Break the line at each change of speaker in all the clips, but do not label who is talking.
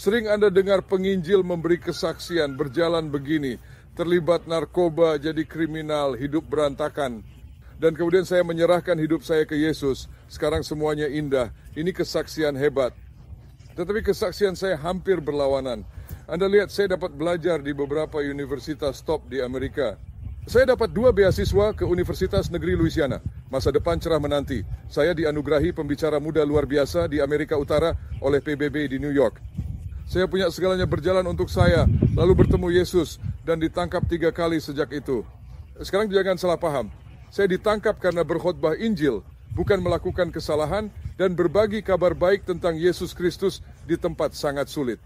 Sering Anda dengar penginjil memberi kesaksian, berjalan begini, terlibat narkoba, jadi kriminal, hidup berantakan. Dan kemudian saya menyerahkan hidup saya ke Yesus. Sekarang semuanya indah. Ini kesaksian hebat. Tetapi kesaksian saya hampir berlawanan. Anda lihat, saya dapat belajar di beberapa universitas top di Amerika. Saya dapat 2 beasiswa ke Universitas Negeri Louisiana. Masa depan cerah menanti. Saya dianugerahi pembicara muda luar biasa di Amerika Utara oleh PBB di New York. Saya punya segalanya berjalan untuk saya, lalu bertemu Yesus, dan ditangkap 3 kali sejak itu. Sekarang jangan salah paham. Saya ditangkap karena berkhotbah Injil, bukan melakukan kesalahan, dan berbagi kabar baik tentang Yesus Kristus di tempat sangat sulit.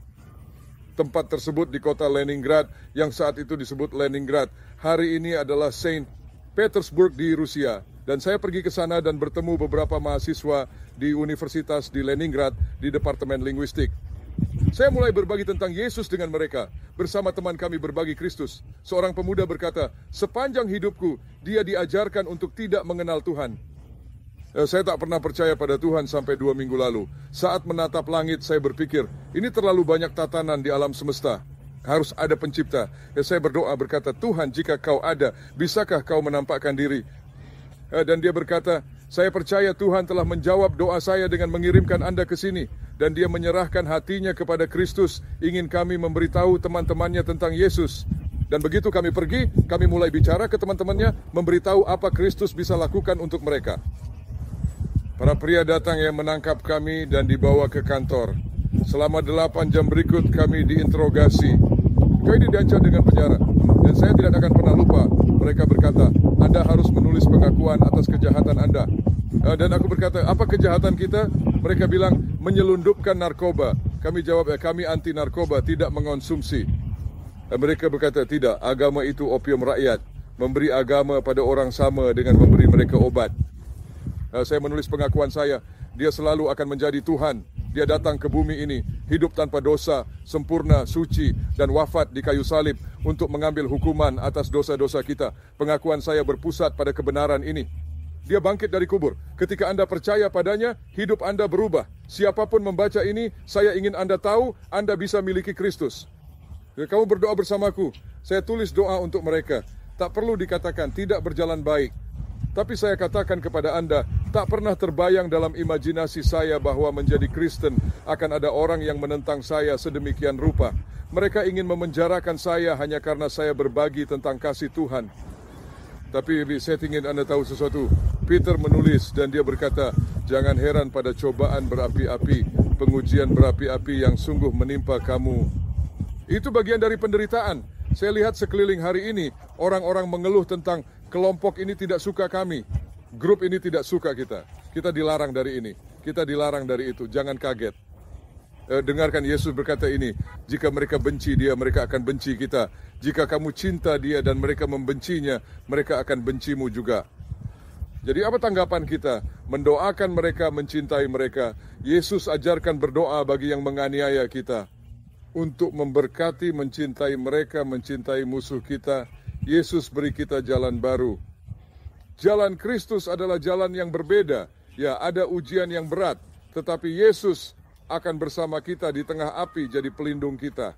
Tempat tersebut di kota Leningrad, yang saat itu disebut Leningrad, hari ini adalah Saint Petersburg di Rusia. Dan saya pergi ke sana dan bertemu beberapa mahasiswa di universitas di Leningrad di Departemen Linguistik. Saya mulai berbagi tentang Yesus dengan mereka. Bersama teman kami berbagi Kristus. Seorang pemuda berkata, sepanjang hidupku, dia diajarkan untuk tidak mengenal Tuhan. Saya tak pernah percaya pada Tuhan sampai 2 minggu lalu. Saat menatap langit, saya berpikir, ini terlalu banyak tatanan di alam semesta. Harus ada pencipta. Saya berdoa berkata, Tuhan, jika kau ada, bisakah kau menampakkan diri? Dan dia berkata, saya percaya Tuhan telah menjawab doa saya dengan mengirimkan Anda ke sini. Dan dia menyerahkan hatinya kepada Kristus, ingin kami memberitahu teman-temannya tentang Yesus. Dan begitu kami pergi, kami mulai bicara ke teman-temannya, memberitahu apa Kristus bisa lakukan untuk mereka. Para pria datang yang menangkap kami dan dibawa ke kantor. Selama 8 jam berikut kami diinterogasi. Kami diancam dengan penjara. Dan saya tidak akan pernah lupa. Mereka berkata, Anda harus menulis pengakuan atas kejahatan Anda. Dan aku berkata, apa kejahatan kita? Mereka bilang, menyelundupkan narkoba. Kami jawab, kami anti narkoba, tidak mengonsumsi. Mereka berkata, tidak, agama itu opium rakyat. Memberi agama pada orang sama dengan memberi mereka obat. Saya menulis pengakuan saya, dia selalu akan menjadi Tuhan. Dia datang ke bumi ini, hidup tanpa dosa, sempurna, suci, dan wafat di kayu salib untuk mengambil hukuman atas dosa-dosa kita. Pengakuan saya berpusat pada kebenaran ini. Dia bangkit dari kubur. Ketika Anda percaya padanya, hidup Anda berubah. Siapapun membaca ini, saya ingin Anda tahu, Anda bisa miliki Kristus. Kamu berdoa bersamaku. Saya tulis doa untuk mereka. Tak perlu dikatakan tidak berjalan baik. Tapi saya katakan kepada Anda, tak pernah terbayang dalam imajinasi saya bahwa menjadi Kristen akan ada orang yang menentang saya sedemikian rupa. Mereka ingin memenjarakan saya hanya karena saya berbagi tentang kasih Tuhan. Tapi saya ingin Anda tahu sesuatu. Peter menulis dan dia berkata, jangan heran pada cobaan berapi-api, pengujian berapi-api yang sungguh menimpa kamu. Itu bagian dari penderitaan. Saya lihat sekeliling hari ini, orang-orang mengeluh tentang kelompok ini tidak suka kami. Grup ini tidak suka kita. Kita dilarang dari ini. Kita dilarang dari itu. Jangan kaget. Dengarkan Yesus berkata ini, jika mereka benci dia, mereka akan benci kita. Jika kamu cinta dia dan mereka membencinya, mereka akan bencimu juga. Jadi apa tanggapan kita? Mendoakan mereka, mencintai mereka. Yesus ajarkan berdoa bagi yang menganiaya kita. Untuk memberkati, mencintai mereka, mencintai musuh kita. Yesus beri kita jalan baru. Jalan Kristus adalah jalan yang berbeda. Ya, ada ujian yang berat. Tetapi Yesus akan bersama kita di tengah api jadi pelindung kita.